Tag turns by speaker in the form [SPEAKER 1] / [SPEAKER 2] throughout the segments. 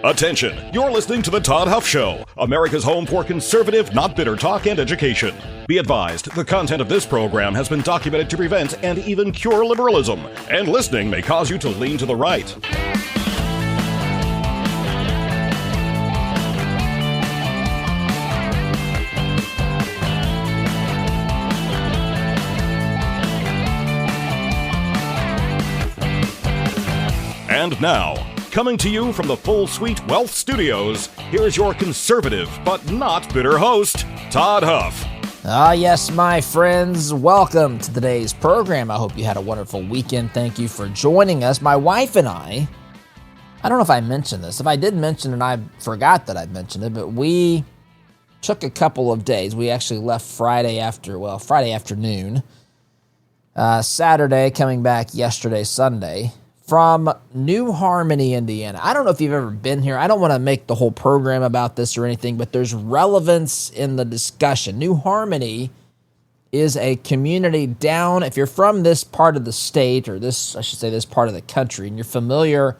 [SPEAKER 1] Attention, you're listening to The Todd Huff Show, America's home for conservative, not bitter talk and education. Be advised, the content of this program has been documented to prevent and even cure liberalism, and listening may cause you to lean to the right. And now, coming to you from the Full Suite Wealth Studios, here's your conservative but not bitter host, Todd Huff.
[SPEAKER 2] Yes, my friends, welcome to today's program. I hope you had a wonderful weekend. Thank you for joining us. My wife and I don't know if I mentioned this. If I did mention it, I forgot that I mentioned it, but we took a couple of days. We actually left Friday afternoon, Saturday, coming back yesterday, Sunday, from New Harmony, Indiana. I don't know if you've ever been here. I don't want to make the whole program about this or anything, but there's relevance in the discussion. New Harmony is a community down, if you're from this part of the state, or this part of the country, and you're familiar,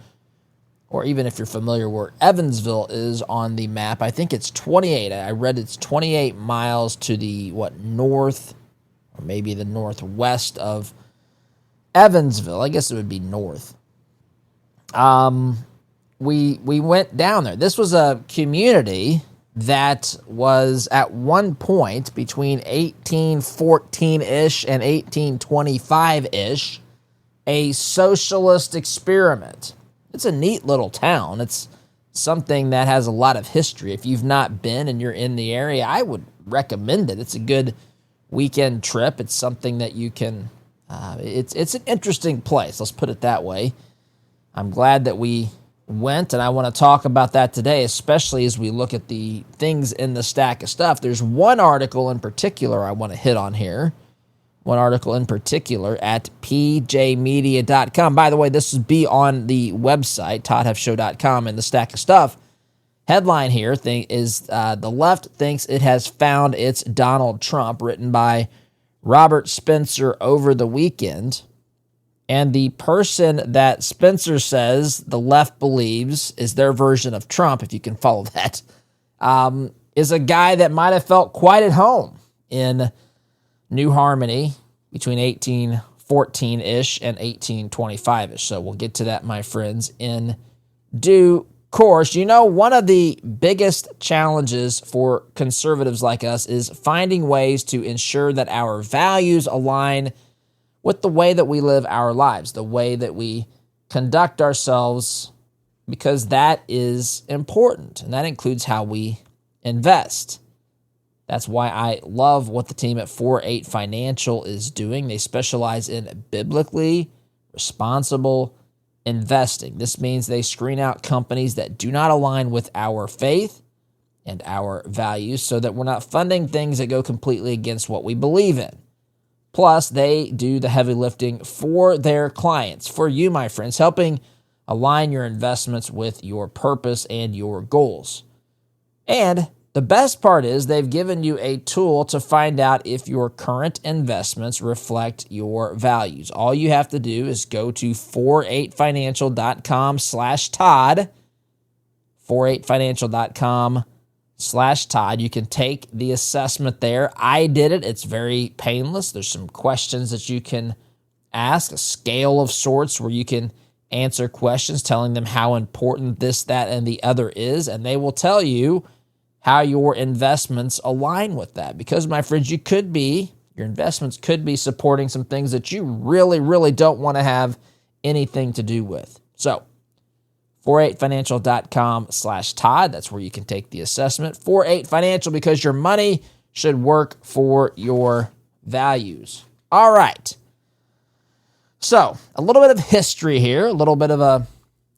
[SPEAKER 2] or even if you're familiar where Evansville is on the map, I think it's 28. I read it's 28 miles to the, north, or maybe the northwest of Evansville. I guess it would be north. We went down there. This was a community that was at one point between 1814-ish and 1825-ish a socialist experiment. It's a neat little town. It's something that has a lot of history. If you've not been and you're in the area, I would recommend it. It's a good weekend trip. It's something that you can it's an interesting place, let's put it that way. I'm glad that we went, and I want to talk about that today, especially as we look at the things in the stack of stuff. There's one article in particular I want to hit on here, one article in particular at pjmedia.com. By the way, this will be on the website, toddhuffshow.com, and the stack of stuff. Headline here is The Left Thinks It Has Found Its Donald Trump, written by Robert Spencer over the weekend. And the person that Spencer says the left believes is their version of Trump, if you can follow that, is a guy that might have felt quite at home in New Harmony between 1814-ish and 1825-ish. So we'll get to that, my friends, in due course. You know, one of the biggest challenges for conservatives like us is finding ways to ensure that our values align with the way that we live our lives, the way that we conduct ourselves, because that is important, and that includes how we invest. That's why I love what the team at 4-8 Financial is doing. They specialize in biblically responsible investing. This means they screen out companies that do not align with our faith and our values so that we're not funding things that go completely against what we believe in. Plus, they do the heavy lifting for their clients, for you, my friends, helping align your investments with your purpose and your goals. And the best part is they've given you a tool to find out if your current investments reflect your values. All you have to do is go to 48financial.com/Todd, 48financial.com/Todd. You can take the assessment there. I did it. It's very painless. There's some questions that you can ask, a scale of sorts where you can answer questions telling them how important this, that, and the other is, and they will tell you how your investments align with that. Because, my friends, your investments could be supporting some things that you really, really don't want to have anything to do with. So, 48financial.com/Todd. That's where you can take the assessment. 48 Financial, because your money should work for your values. All right. So, a little bit of history here, a little bit of a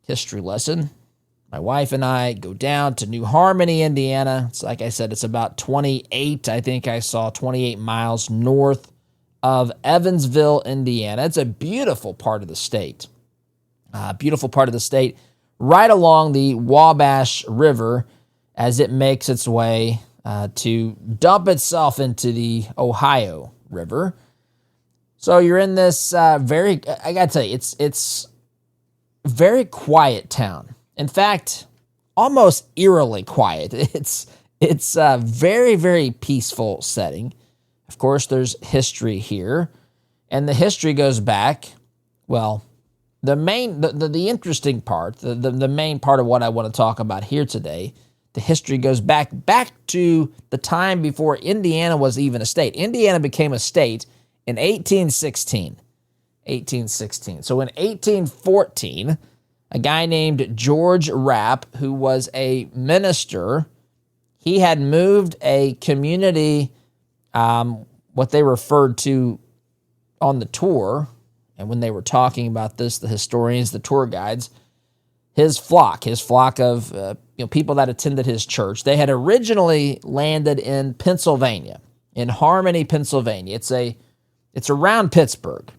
[SPEAKER 2] history lesson. My wife and I go down to New Harmony, Indiana. It's like I said, it's about 28 miles north of Evansville, Indiana. It's a beautiful part of the state. Right along the Wabash River as it makes its way to dump itself into the Ohio River. So you're in this I got to tell you, it's very quiet town. In fact, almost eerily quiet. It's a very, very peaceful setting. Of course, there's history here, and the history goes back, well, the interesting part, the main part of what I want to talk about here today, the history goes back to the time before Indiana was even a state. Indiana became a state in 1816. So in 1814, a guy named George Rapp, who was a minister, he had moved a community, what they referred to on the tour, and when they were talking about this, the historians, the tour guides, his flock of people that attended his church, they had originally landed in Pennsylvania, in Harmony, Pennsylvania. It's around Pittsburgh.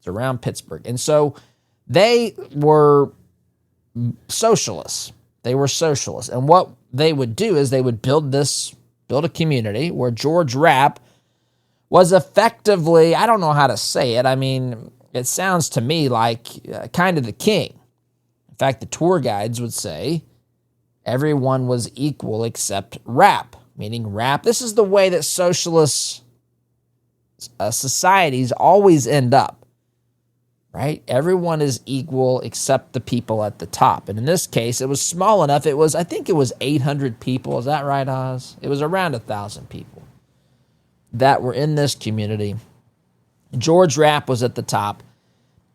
[SPEAKER 2] And so they were socialists. And what they would do is they would build a community where George Rapp was effectively, I don't know how to say it. I mean, it sounds to me like kind of the king. In fact, the tour guides would say everyone was equal except Rapp, meaning Rapp. This is the way that socialist societies always end up, right? Everyone is equal except the people at the top. And in this case, it was small enough. I think it was 800 people. Is that right, Oz? It was around 1,000 people that were in this community. George Rapp was at the top.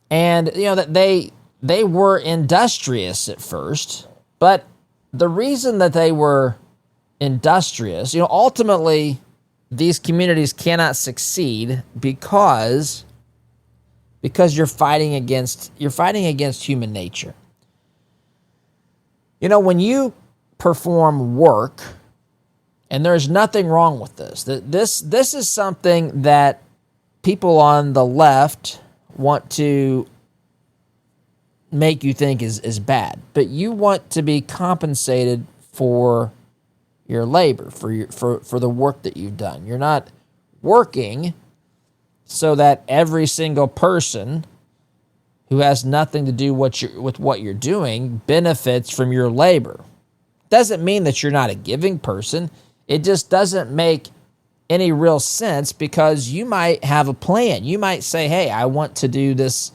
[SPEAKER 2] And, that they were industrious at first, but the reason that they were industrious, ultimately these communities cannot succeed because you're fighting against human nature. When you perform work, and there's nothing wrong with this. This is something that people on the left want to make you think is bad, but you want to be compensated for your labor, for the work that you've done. You're not working so that every single person who has nothing to do with what you're doing benefits from your labor. Doesn't mean that you're not a giving person. It just doesn't make any real sense because you might have a plan. You might say, hey, I want to do this,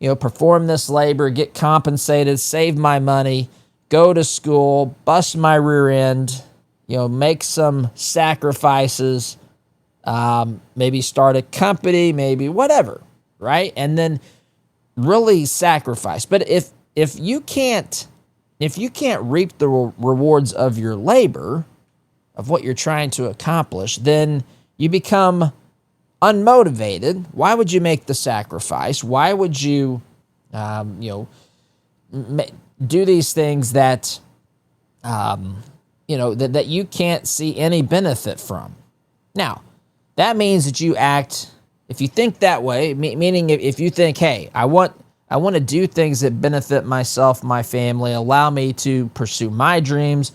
[SPEAKER 2] perform this labor, get compensated, save my money, go to school, bust my rear end, make some sacrifices, maybe start a company, maybe whatever, right? And then really sacrifice. But if you can't reap the rewards of your labor, of what you're trying to accomplish, then you become unmotivated. Why would you make the sacrifice? Why would you, do these things that, that you can't see any benefit from? Now, that means that you act, if you think that way, meaning if you think, hey, I want to do things that benefit myself, my family, allow me to pursue my dreams,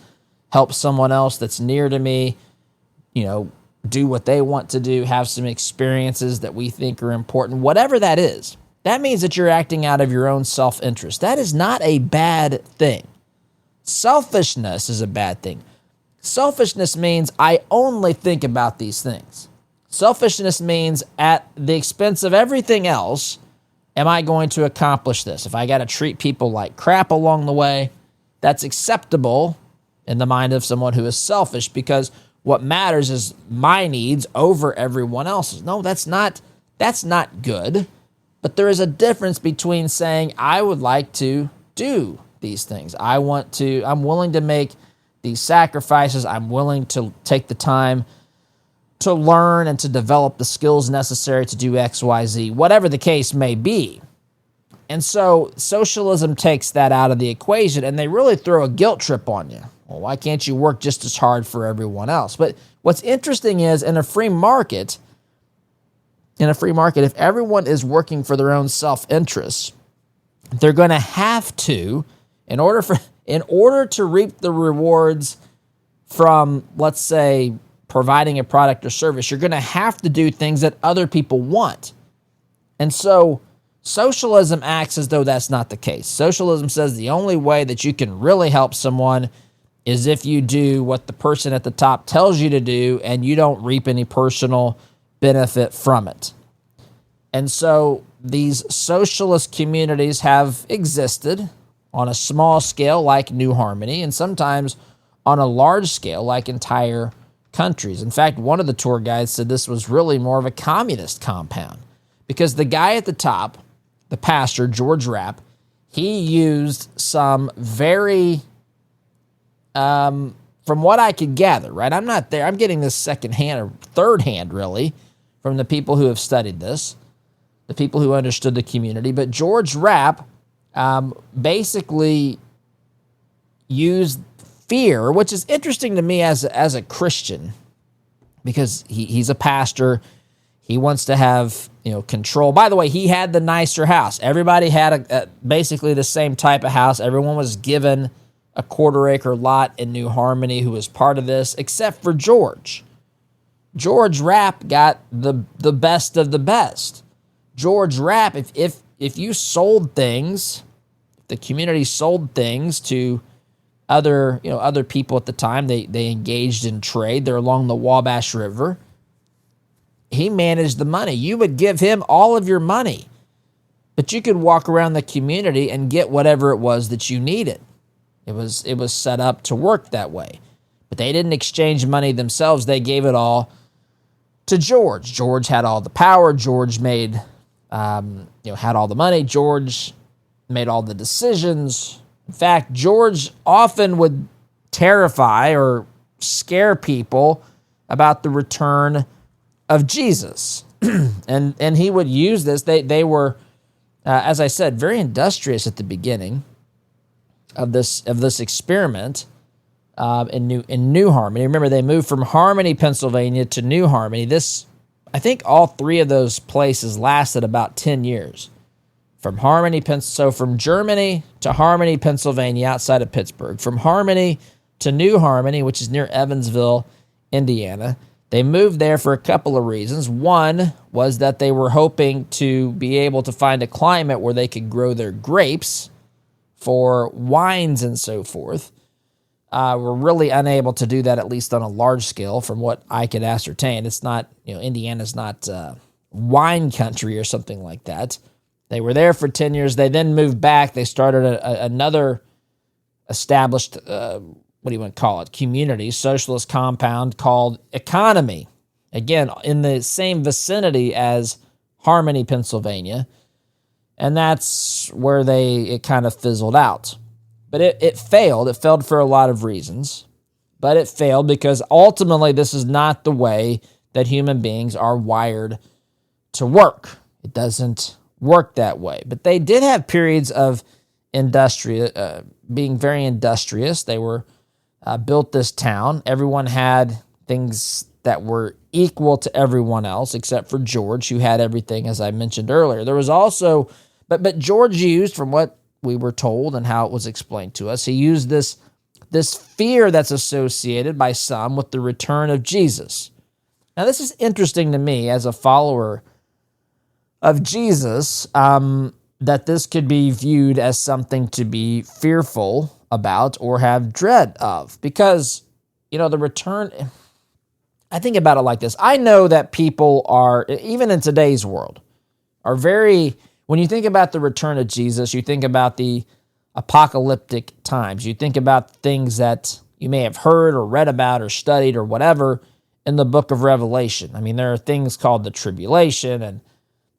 [SPEAKER 2] help someone else that's near to me, do what they want to do, have some experiences that we think are important, whatever that is, that means that you're acting out of your own self-interest. That is not a bad thing. Selfishness is a bad thing. Selfishness means I only think about these things. Selfishness means at the expense of everything else, am I going to accomplish this? If I got to treat people like crap along the way, that's acceptable in the mind of someone who is selfish because what matters is my needs over everyone else's. No, that's not good. But there is a difference between saying, I would like to do these things. I'm willing to make these sacrifices. I'm willing to take the time to learn and to develop the skills necessary to do X, Y, Z, whatever the case may be. And so socialism takes that out of the equation, and they really throw a guilt trip on you. Well, why can't you work just as hard for everyone else? But what's interesting is in a free market, if everyone is working for their own self-interest, they're going to have to, in order to reap the rewards from, let's say, providing a product or service, you're going to have to do things that other people want. And so Socialism acts as though that's not the case. Socialism says the only way that you can really help someone is if you do what the person at the top tells you to do and you don't reap any personal benefit from it. And so these socialist communities have existed on a small scale like New Harmony, and sometimes on a large scale like entire countries. In fact, one of the tour guides said this was really more of a communist compound because the guy at the top, the pastor, George Rapp, he used some very, from what I could gather, right? I'm not there. I'm getting this second hand or third hand, really, from the people who have studied this, the people who understood the community. But George Rapp basically used fear, which is interesting to me as a Christian, because he's a pastor. He wants to have control. By the way, he had the nicer house. Everybody had basically the same type of house. Everyone was given a 1/4-acre lot in New Harmony who was part of this, except for George. George Rapp got the best of the best. George Rapp, if you sold things, the community sold things to other people at the time, they engaged in trade. They're along the Wabash River. He managed the money. You would give him all of your money, but you could walk around the community and get whatever it was that you needed. It was set up to work that way. But they didn't exchange money themselves. They gave it all to George. George had all the power. George made had all the money. George made all the decisions. In fact, George often would terrify or scare people about the return of Jesus. and he would use this. They were, as I said, very industrious at the beginning of this experiment in New Harmony. Remember, they moved from Harmony, Pennsylvania to New Harmony. I think all three of those places lasted about 10 years. From Germany to Harmony, Pennsylvania, outside of Pittsburgh. From Harmony to New Harmony, which is near Evansville, Indiana. They moved there for a couple of reasons. One was that they were hoping to be able to find a climate where they could grow their grapes for wines and so forth. We're really unable to do that, at least on a large scale, from what I could ascertain. It's not, Indiana's not wine country or something like that. They were there for 10 years. They then moved back. They started another established, what do you want to call it, community, socialist compound called Economy. Again, in the same vicinity as Harmony, Pennsylvania. And that's where it kind of fizzled out. But it failed. It failed for a lot of reasons. But it failed because ultimately this is not the way that human beings are wired to work. It doesn't work that way. But they did have periods of being very industrious. They were built this town. Everyone had things that were equal to everyone else except for George, who had everything, as I mentioned earlier. There was also, but George used, from what we were told and how it was explained to us, he used this fear that's associated by some with the return of Jesus. Now, this is interesting to me as a follower of Jesus, that this could be viewed as something to be fearful about or have dread of. Because, the return, I think about it like this. I know that people are, even in today's world, are very, when you think about the return of Jesus, you think about the apocalyptic times. You think about things that you may have heard or read about or studied or whatever in the book of Revelation. I mean, there are things called the tribulation and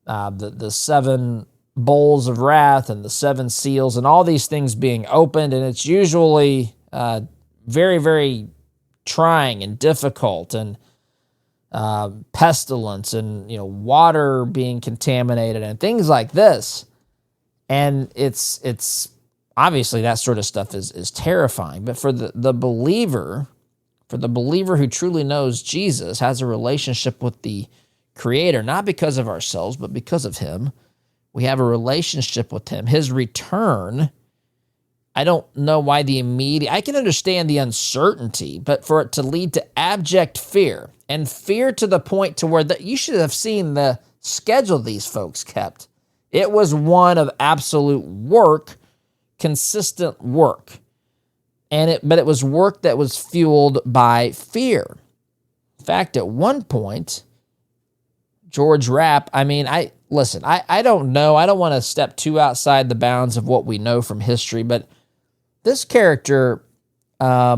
[SPEAKER 2] the 7 bowls of wrath and the 7 seals and all these things being opened. And it's usually very, very trying and difficult, and pestilence and water being contaminated and things like this. And it's obviously that sort of stuff is terrifying. But for the believer, who truly knows Jesus, has a relationship with the Creator, not because of ourselves, but because of Him, we have a relationship with Him. His return, I don't know why I can understand the uncertainty, but for it to lead to abject fear, and fear to the point to where you should have seen the schedule these folks kept. It was one of absolute work, consistent work. But it was work that was fueled by fear. In fact, at one point, George Rapp, I don't know. I don't want to step too outside the bounds of what we know from history, but this character, I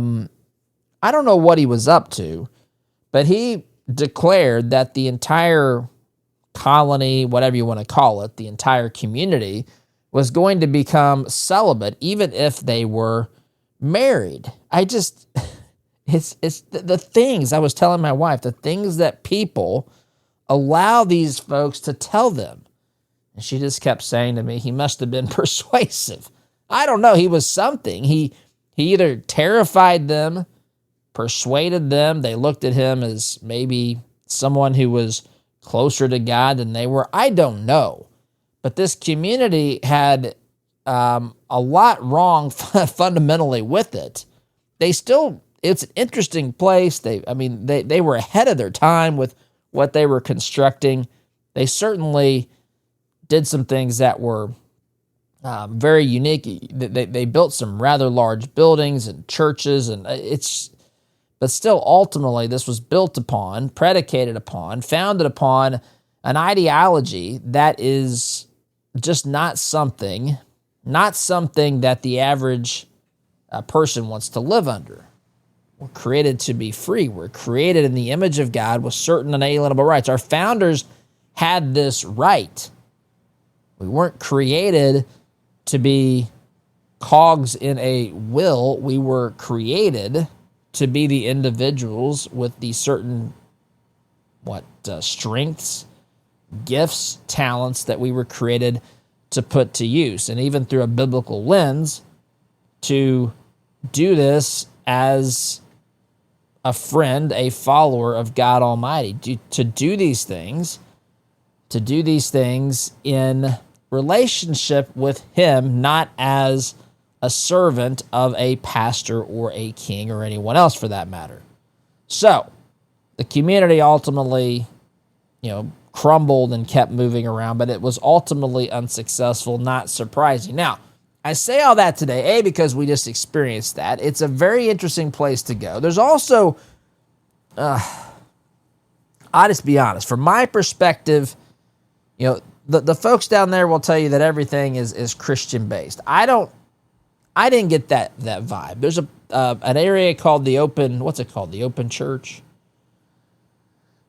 [SPEAKER 2] don't know what he was up to, but he declared that the entire colony, whatever you want to call it, the entire community was going to become celibate, even if they were married. It's the things I was telling my wife, the things that people allow these folks to tell them. And she just kept saying to me, he must have been persuasive. I don't know. He was something. He either terrified them, persuaded them. They looked at him as maybe someone who was closer to God than they were. I don't know. But this community had a lot wrong fundamentally with it. It's an interesting place. They were ahead of their time with what they were constructing. They certainly did some things that were very unique. They built some rather large buildings and churches, but still, ultimately, this was built upon, predicated upon, founded upon an ideology that is just not something that the average person wants to live under. We're created to be free. We're created in the image of God with certain inalienable rights. Our founders had this right. We weren't created to be cogs in a wheel. We were created to be the individuals with the certain strengths, gifts, talents that we were created to put to use. And even through a biblical lens, to do this as a friend, a follower of God Almighty, to do these things in relationship with Him, not as a servant of a pastor or a king or anyone else for that matter. So, the community ultimately, crumbled and kept moving around, but it was ultimately unsuccessful, not surprising. Now, I say all that today, because we just experienced that. It's a very interesting place to go. There's also, I'll just be honest, from my perspective, the folks down there will tell you that everything is Christian-based. I didn't get that vibe. There's an area called the Open Church.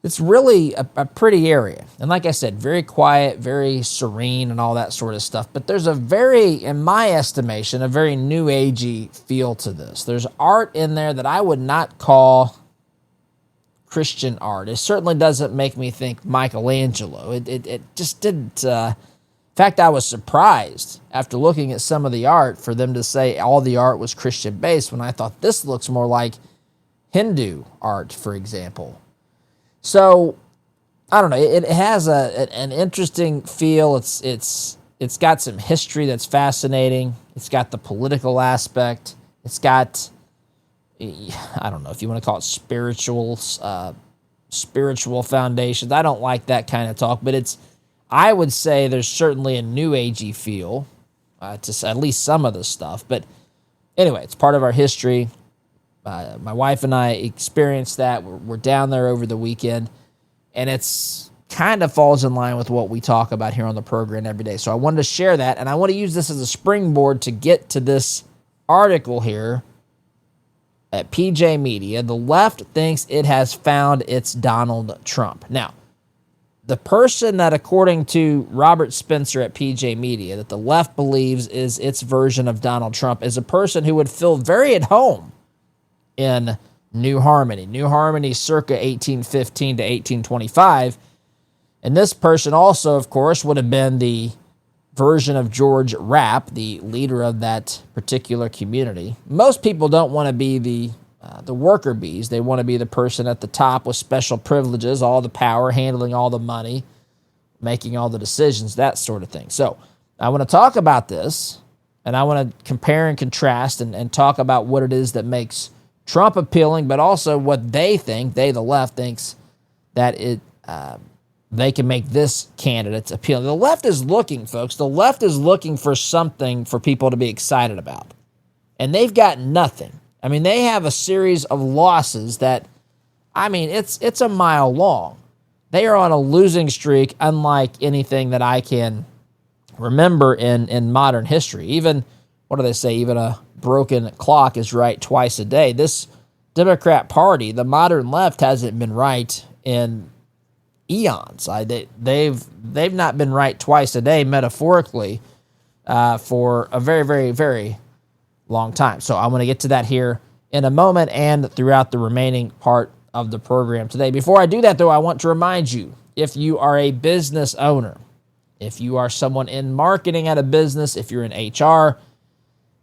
[SPEAKER 2] It's really a pretty area. And like I said, very quiet, very serene and all that sort of stuff. But there's in my estimation, a very new agey feel to this. There's art in there that I would not call Christian art. It certainly doesn't make me think Michelangelo. It just didn't. In fact, I was surprised after looking at some of the art for them to say all the art was Christian-based when I thought this looks more like Hindu art, for example. So, I don't know. It has an interesting feel. It's got some history that's fascinating. It's got the political aspect. It's got, I don't know if you want to call it spiritual foundations. I don't like that kind of talk, but I would say there's certainly a new agey feel to at least some of the stuff. But anyway, it's part of our history. My wife and I experienced that. We're down there over the weekend, and it's kind of falls in line with what we talk about here on the program every day. So I wanted to share that, and I want to use this as a springboard to get to this article here at PJ Media. The left thinks it has found its Donald Trump. Now, the person that, according to Robert Spencer at PJ Media, that the left believes is its version of Donald Trump is a person who would feel very at home in New Harmony. New Harmony circa 1815 to 1825. And this person also, of course, would have been the version of George Rapp, the leader of that particular community. Most people don't want to be the worker bees. They want to be the person at the top with special privileges, all the power, handling all the money, making all the decisions, that sort of thing. So I want to talk about this, and I want to compare and contrast and talk about what it is that makes Trump appealing, but also what they think, the left thinks, that they can make this candidate appealing. The left is looking, folks. The left is looking for something for people to be excited about. And they've got nothing. I mean, they have a series of losses that, I mean, it's a mile long. They are on a losing streak unlike anything that I can remember in modern history. Even, what do they say, even a broken clock is right twice a day. This Democrat Party, the modern left, hasn't been right in eons. They've not been right twice a day, metaphorically, for a very, very, very long time. So I'm going to get to that here in a moment and throughout the remaining part of the program today. Before I do that, though, I want to remind you, if you are a business owner, if you are someone in marketing at a business, if you're in HR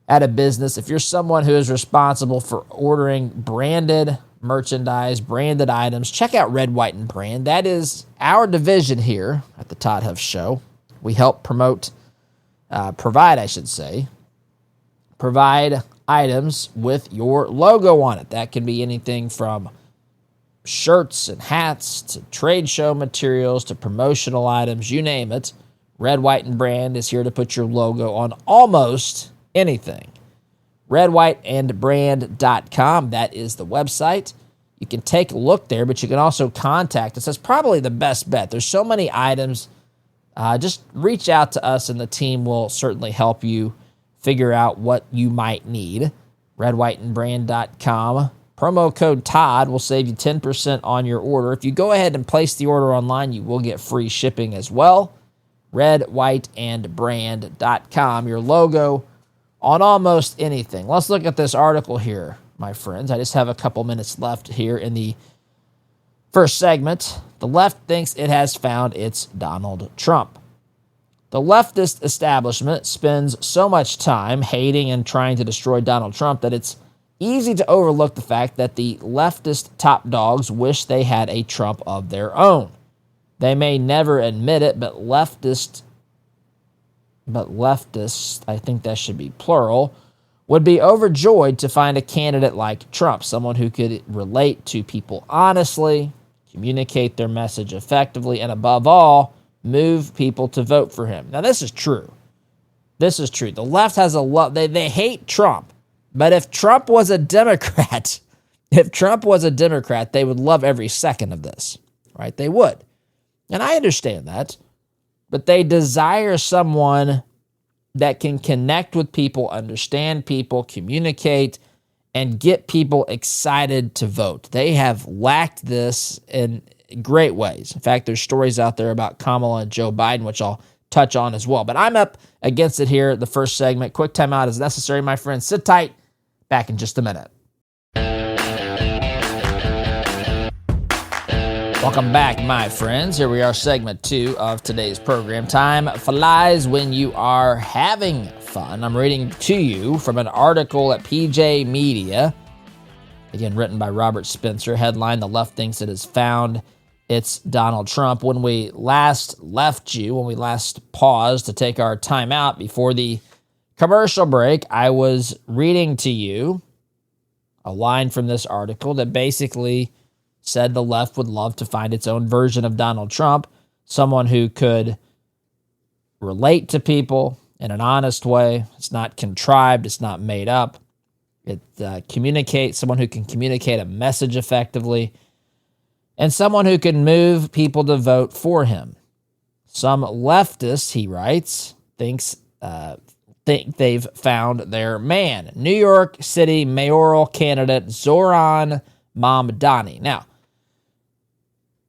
[SPEAKER 2] at a business, if you're someone who is responsible for ordering branded merchandise, branded items, check out Red, White, and Brand. That is our division here at the Todd Huff Show. We help provide items with your logo on it. That can be anything from shirts and hats to trade show materials to promotional items, you name it. Red, White, and Brand is here to put your logo on almost anything. redwhiteandbrand.com, that is the website. You can take a look there, but you can also contact us. That's probably the best bet. There's so many items. Just reach out to us, and the team will certainly help you figure out what you might need. redwhiteandbrand.com. Promo code Todd will save you 10% on your order. If you go ahead and place the order online, you will get free shipping as well. redwhiteandbrand.com. Your logo on almost anything. Let's look at this article here, my friends. I just have a couple minutes left here in the first segment. The left thinks it has found its Donald Trump. The leftist establishment spends so much time hating and trying to destroy Donald Trump that it's easy to overlook the fact that the leftist top dogs wish they had a Trump of their own. They may never admit it, but leftists, I think that should be plural, would be overjoyed to find a candidate like Trump, someone who could relate to people honestly, communicate their message effectively, and above all, move people to vote for him. Now, this is true. This is true. The left has they hate Trump, but if Trump was a Democrat, they would love every second of this, right? They would. And I understand that, but they desire someone that can connect with people, understand people, communicate, and get people excited to vote. They have lacked this in great ways. In fact, there's stories out there about Kamala and Joe Biden, which I'll touch on as well. But I'm up against it here, the first segment. Quick timeout is necessary, my friends. Sit tight. Back in just a minute. Welcome back, my friends. Here we are, segment 2 of today's program. Time flies when you are having fun. I'm reading to you from an article at PJ Media, again, written by Robert Spencer. Headline, The Left Thinks It Has Found Its Donald Trump. When we last paused to take our time out before the commercial break, I was reading to you a line from this article that basically said the left would love to find its own version of Donald Trump, someone who could relate to people in an honest way. It's not contrived. It's not made up. It communicates, someone who can communicate a message effectively, and someone who can move people to vote for him. Some leftists, he writes, think they've found their man. New York City mayoral candidate Zohran Mamdani. Now,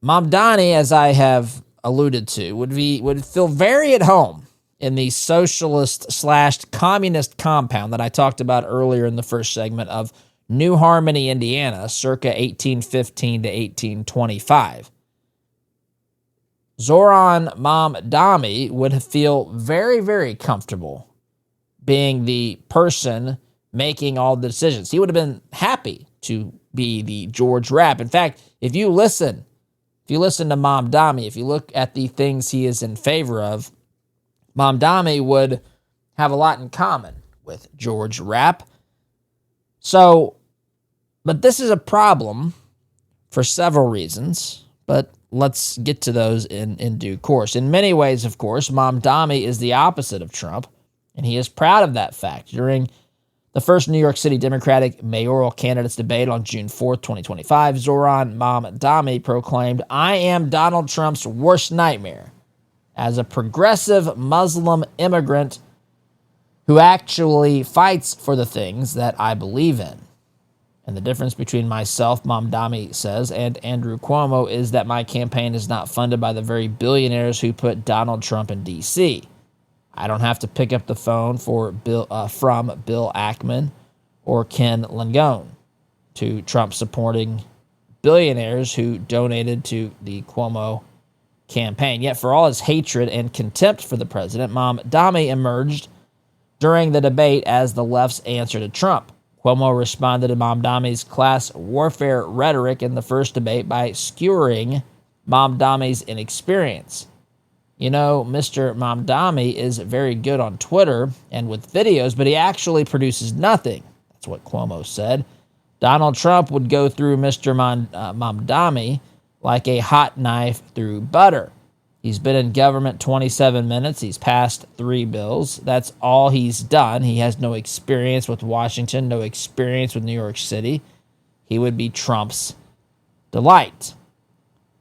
[SPEAKER 2] Mamdani, as I have alluded to, would feel very at home in the socialist/communist compound that I talked about earlier in the first segment of New Harmony, Indiana, circa 1815 to 1825. Zohran Mamdani would feel very, very comfortable being the person making all the decisions. He would have been happy to be the George Rapp. In fact, if you listen to Mamdani, if you look at the things he is in favor of, Mamdani would have a lot in common with George Rapp. So, but this is a problem for several reasons, but let's get to those in due course. In many ways, of course, Mamdani is the opposite of Trump, and he is proud of that fact. During the first New York City Democratic mayoral candidates debate on June 4th, 2025, Zohran Mamdani proclaimed, "I am Donald Trump's worst nightmare as a progressive Muslim immigrant who actually fights for the things that I believe in. And the difference between myself," Mamdani says, "and Andrew Cuomo is that my campaign is not funded by the very billionaires who put Donald Trump in D.C. I don't have to pick up the phone from Bill Ackman or Ken Langone to Trump-supporting billionaires who donated to the Cuomo campaign. Yet for all his hatred and contempt for the president, Mamdani emerged during the debate as the left's answer to Trump. Cuomo responded to Mamdani's class warfare rhetoric in the first debate by skewering Mamdani's inexperience. You know, Mr. Mamdani is very good on Twitter and with videos, but he actually produces nothing. That's what Cuomo said. Donald Trump would go through Mr. Mamdani like a hot knife through butter. He's been in government 27 minutes. He's passed 3 bills. That's all he's done. He has no experience with Washington, no experience with New York City. He would be Trump's delight.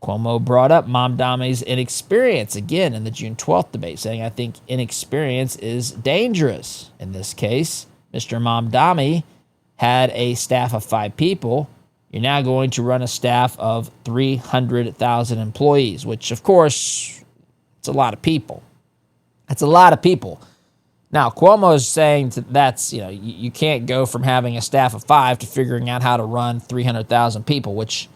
[SPEAKER 2] Cuomo brought up Mamdani's inexperience again in the June 12th debate, saying, "I think inexperience is dangerous." In this case, Mr. Mamdani had a staff of 5 people. You're now going to run a staff of 300,000 employees, which, of course, it's a lot of people. That's a lot of people. Now, Cuomo is saying that's, you can't go from having a staff of 5 to figuring out how to run 300,000 people, which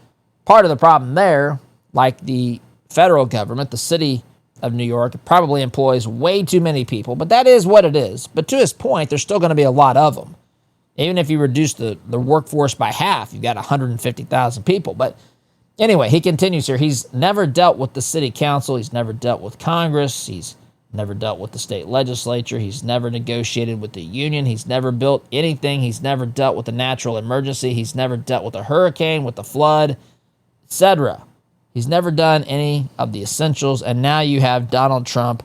[SPEAKER 2] part of the problem there, like the federal government, the city of New York probably employs way too many people, but that is what it is. But to his point, there's still going to be a lot of them. Even if you reduce the workforce by half, you've got 150,000 people. But anyway, he continues here. He's never dealt with the city council. He's never dealt with Congress. He's never dealt with the state legislature. He's never negotiated with the union. He's never built anything. He's never dealt with a natural emergency. He's never dealt with a hurricane, with a flood, etc. He's never done any of the essentials, and now you have Donald Trump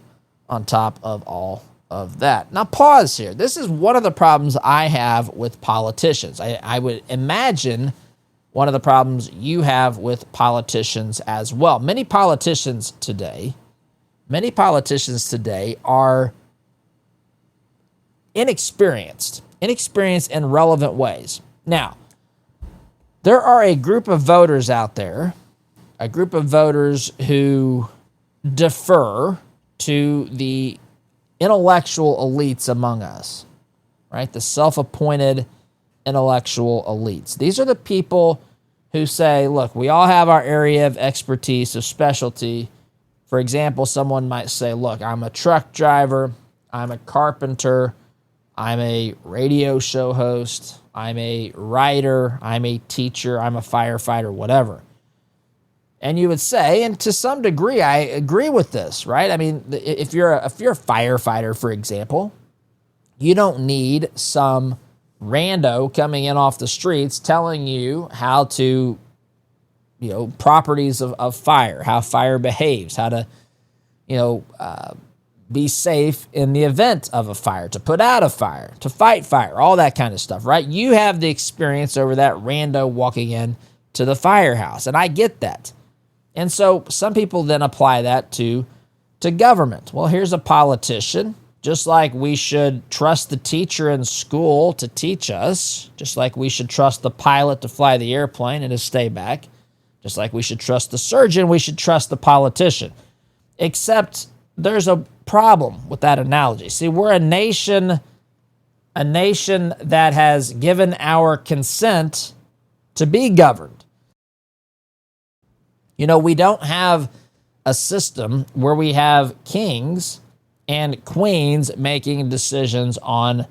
[SPEAKER 2] on top of all of that. Now, pause here. This is one of the problems I have with politicians. I would imagine one of the problems you have with politicians as well. Many politicians today are inexperienced in relevant ways. Now, there are a group of voters out there, who defer to the intellectual elites among us, right? The self-appointed intellectual elites. These are the people who say, look, we all have our area of expertise, of specialty. For example, someone might say, look, I'm a truck driver, I'm a carpenter, I'm a radio show host, I'm a writer, I'm a teacher, I'm a firefighter, whatever. And you would say, and to some degree, I agree with this, right? I mean, if you're a firefighter, for example, you don't need some rando coming in off the streets telling you how to, properties of fire, how fire behaves, how to, be safe in the event of a fire, to put out a fire, to fight fire, all that kind of stuff, right? You have the experience over that rando walking in to the firehouse, and I get that. And so some people then apply that to government. Well, here's a politician. Just like we should trust the teacher in school to teach us, just like we should trust the pilot to fly the airplane and to stay back, just like we should trust the surgeon, we should trust the politician. Except there's a problem with that analogy. See, we're a nation that has given our consent to be governed. We don't have a system where we have kings and queens making decisions on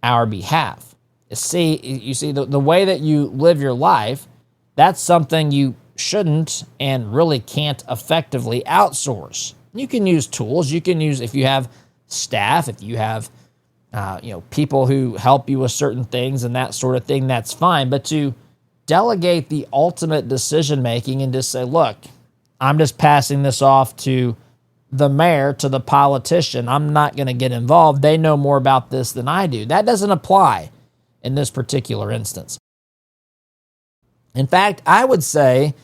[SPEAKER 2] our behalf. You see, the way that you live your life, that's something you shouldn't and really can't effectively outsource. You can use tools. You can use, if you have staff, if you have, people who help you with certain things and that sort of thing, that's fine. But to delegate the ultimate decision-making and just say, look, I'm just passing this off to the mayor, to the politician. I'm not going to get involved. They know more about this than I do. That doesn't apply in this particular instance. In fact, I would say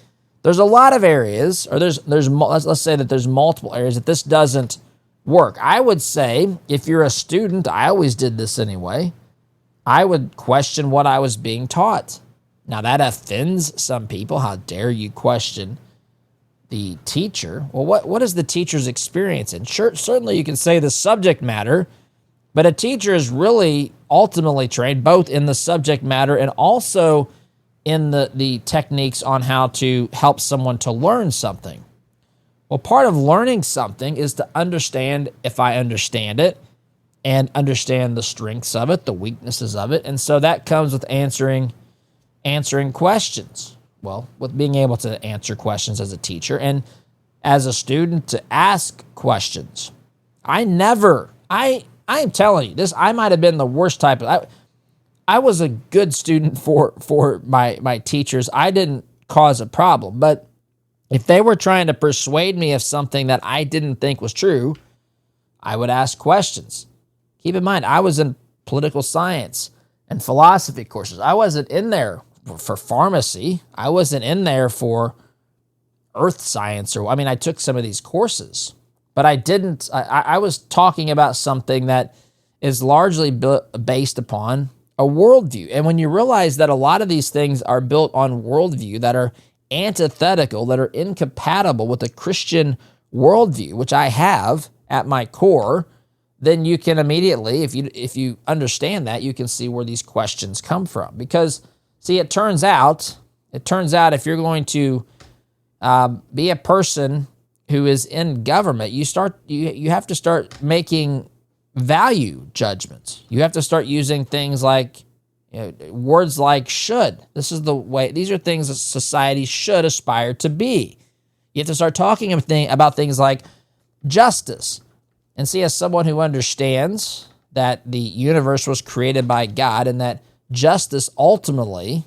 [SPEAKER 2] there's a lot of areas, or let's say that there's multiple areas that this doesn't work. I would say if you're a student, I always did this anyway, I would question what I was being taught. Now that offends some people. How dare you question the teacher? Well, what is the teacher's experience in? Sure, certainly you can say the subject matter, but a teacher is really ultimately trained both in the subject matter and also in the techniques on how to help someone to learn something. Well, part of learning something is to understand if I understand it and understand the strengths of it, the weaknesses of it. And so that comes with answering questions. Well, with being able to answer questions as a teacher and as a student to ask questions. I am telling you this, I might have been the worst type of, I was a good student for my teachers. I didn't cause a problem, but if they were trying to persuade me of something that I didn't think was true, I would ask questions. Keep in mind, I was in political science and philosophy courses. I wasn't in there for pharmacy. I wasn't in there for earth science, I took some of these courses, but I was talking about something that is largely based upon a worldview. And when you realize that a lot of these things are built on worldview that are antithetical, that are incompatible with a Christian worldview, which I have at my core, then you can immediately, if you understand that, you can see where these questions come from. Because, see, it turns out if you're going to be a person who is in government, you have to start making value judgments. You have to start using things like words like should. This is the way. These are things that society should aspire to be. You have to start talking about things like justice. And see, as someone who understands that the universe was created by God and that justice ultimately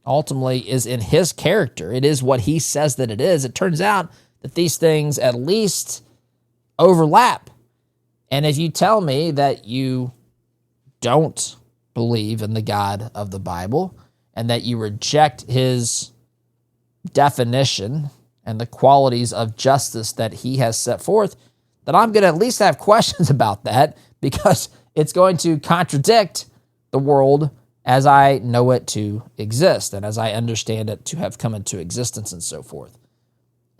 [SPEAKER 2] is in his character, it is what he says that it is, it turns out that these things at least overlap. And if you tell me that you don't believe in the God of the Bible and that you reject his definition and the qualities of justice that he has set forth, then I'm going to at least have questions about that, because it's going to contradict the world as I know it to exist and as I understand it to have come into existence and so forth.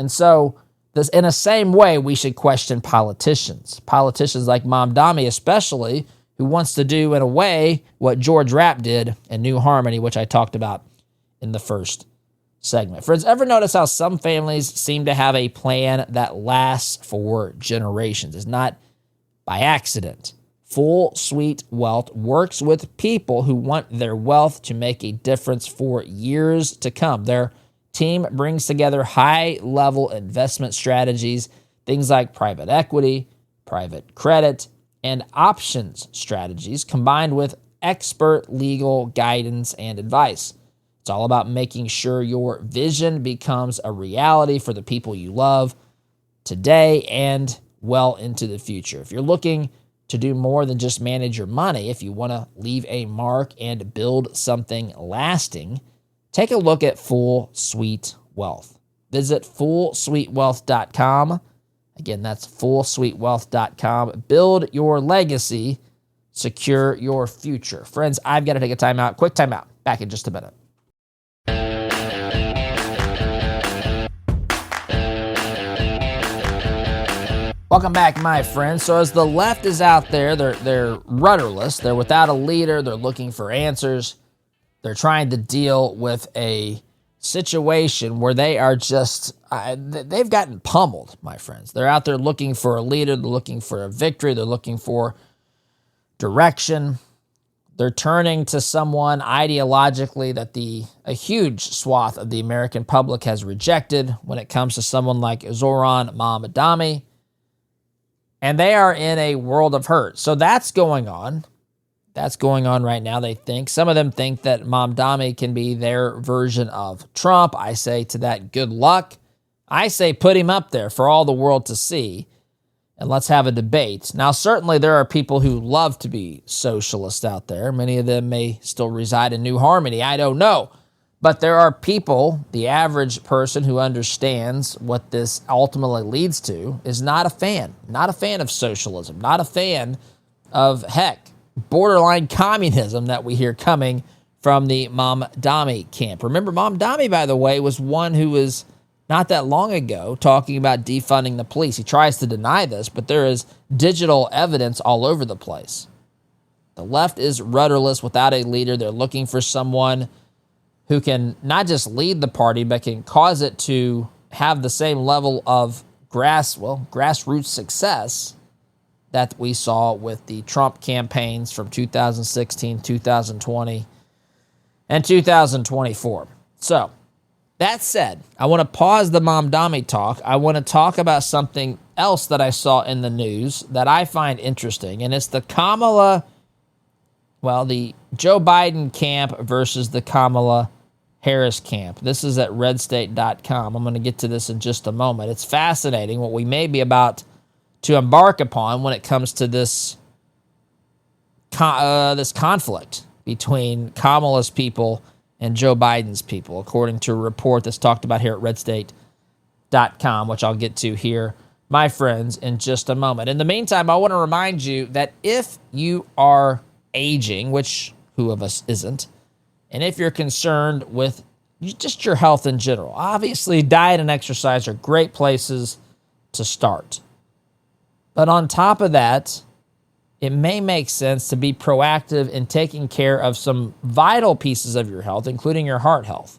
[SPEAKER 2] And so, this, in the same way, we should question politicians. Politicians like Mamdani especially, who wants to do, in a way, what George Rapp did in New Harmony, which I talked about in the first segment. Friends, ever notice how some families seem to have a plan that lasts for generations? It's not by accident. Full Suite Wealth works with people who want their wealth to make a difference for years to come. Their team brings together high-level investment strategies, things like private equity, private credit, and options strategies, combined with expert legal guidance and advice. It's all about making sure your vision becomes a reality for the people you love today and well into the future. If you're looking to do more than just manage your money, if you want to leave a mark and build something lasting, take a look at Full Suite Wealth. Visit fullsuitewealth.com. Again, that's fullsuitewealth.com. Build your legacy, secure your future. Friends, I've got to take a timeout. Quick timeout. Back in just a minute. Welcome back, my friends. So as the left is out there, they're rudderless. They're without a leader. They're looking for answers. They're trying to deal with a situation where they are just, they've gotten pummeled, my friends. They're out there looking for a leader. They're looking for a victory. They're looking for direction. They're turning to someone ideologically that a huge swath of the American public has rejected when it comes to someone like Zohran Mamdani. And they are in a world of hurt. So that's going on. That's going on right now, they think. Some of them think that Mamdani can be their version of Trump. I say to that, good luck. I say put him up there for all the world to see, and let's have a debate. Now, certainly there are people who love to be socialist out there. Many of them may still reside in New Harmony. I don't know. But there are people, the average person who understands what this ultimately leads to, is not a fan of socialism, not a fan of, heck, borderline communism that we hear coming from the Mamdani camp. Remember, Mamdani, by the way, was one who was not that long ago talking about defunding the police. He tries to deny this, but there is digital evidence all over the place. The left is rudderless without a leader. They're looking for someone who can not just lead the party, but can cause it to have the same level of grassroots success that we saw with the Trump campaigns from 2016, 2020, and 2024. So, that said, I want to pause the Mamdani talk. I want to talk about something else that I saw in the news that I find interesting, and it's the the Joe Biden camp versus the Kamala Harris camp. This is at redstate.com. I'm going to get to this in just a moment. It's fascinating what we may be about to embark upon when it comes to this conflict between Kamala's people and Joe Biden's people, according to a report that's talked about here at redstate.com, which I'll get to here, my friends, in just a moment. In the meantime, I want to remind you that if you are aging, which who of us isn't, and if you're concerned with just your health in general, obviously diet and exercise are great places to start. But on top of that, it may make sense to be proactive in taking care of some vital pieces of your health, including your heart health.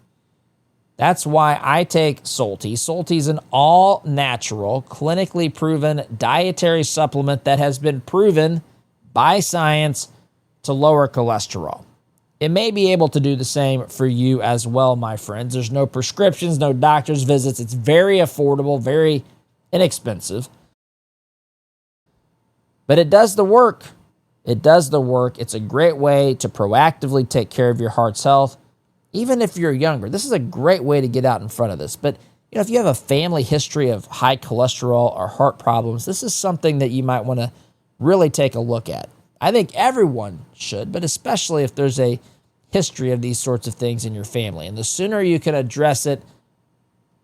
[SPEAKER 2] That's why I take Solti. Solti is an all-natural, clinically proven dietary supplement that has been proven by science to lower cholesterol. It may be able to do the same for you as well, my friends. There's no prescriptions, no doctor's visits. It's very affordable, very inexpensive. But it does the work. It does the work. It's a great way to proactively take care of your heart's health, even if you're younger. This is a great way to get out in front of this. But if you have a family history of high cholesterol or heart problems, this is something that you might want to really take a look at. I think everyone should, but especially if there's a history of these sorts of things in your family. And the sooner you can address it,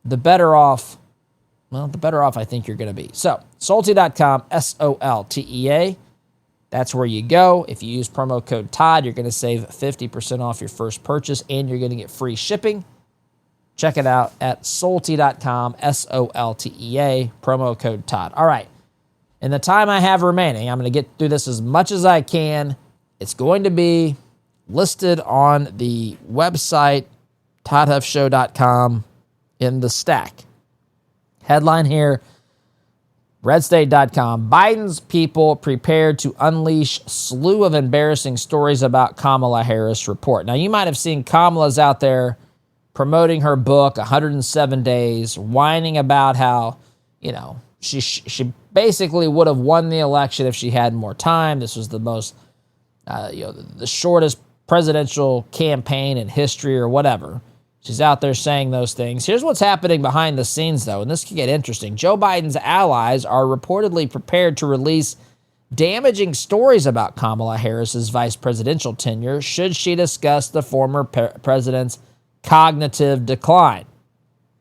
[SPEAKER 2] the better off I think you're going to be. So, Soltea.com, Soltea. That's where you go. If you use promo code Todd, you're going to save 50% off your first purchase, and you're going to get free shipping. Check it out at Soltea.com, Soltea, promo code Todd. All right. In the time I have remaining, I'm going to get through this as much as I can. It's going to be listed on the website, ToddHuffShow.com, in the stack. Headline here, redstate.com, Biden's people prepared to unleash slew of embarrassing stories about Kamala Harris report. Now, you might have seen Kamala's out there promoting her book, 107 Days, whining about how, she basically would have won the election if she had more time. This was the most, the shortest presidential campaign in history or whatever. She's out there saying those things. Here's what's happening behind the scenes, though, and this could get interesting. Joe Biden's allies are reportedly prepared to release damaging stories about Kamala Harris's vice presidential tenure should she discuss the former president's cognitive decline.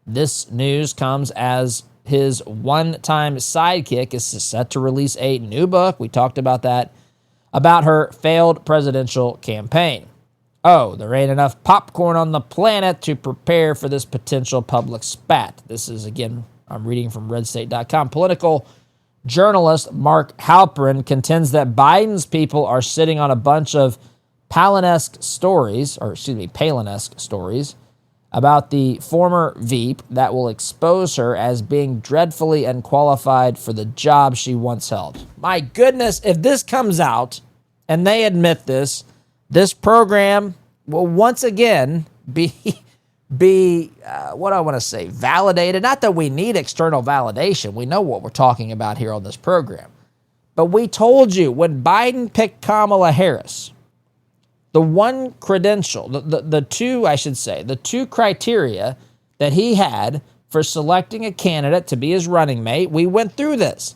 [SPEAKER 2] This news comes as his one-time sidekick is set to release a new book, we talked about that, about her failed presidential campaign. Oh, there ain't enough popcorn on the planet to prepare for this potential public spat. This is, again, I'm reading from redstate.com. Political journalist Mark Halperin contends that Biden's people are sitting on a bunch of Palin-esque stories about the former Veep that will expose her as being dreadfully unqualified for the job she once held. My goodness, if this comes out and they admit this program will once again be validated. Not that we need external validation. We know what we're talking about here on this program. But we told you when Biden picked Kamala Harris, the one credential, the two criteria that he had for selecting a candidate to be his running mate, we went through this,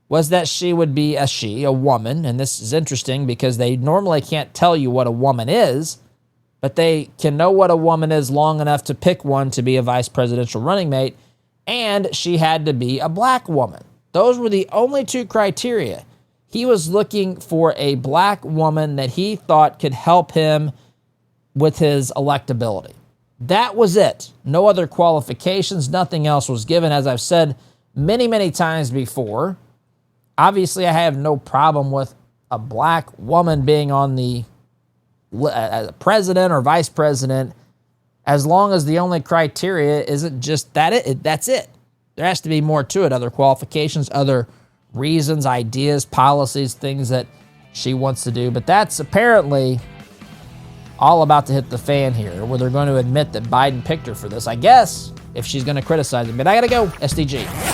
[SPEAKER 2] was that she would be a woman. And this is interesting because they normally can't tell you what a woman is, but they can know what a woman is long enough to pick one to be a vice presidential running mate. And she had to be a black woman. Those were the only two criteria. He was looking for a black woman that he thought could help him with his electability. That was it. No other qualifications. Nothing else was given. As I've said many, many times before, obviously I have no problem with a black woman being on the president or vice president, as long as the only criteria isn't just that's it. There has to be more to it, other qualifications, other reasons, ideas, policies, things that she wants to do. But that's apparently all about to hit the fan here, where they're going to admit that Biden picked her for this, I guess, if she's going to criticize him. But I got to go, SDG.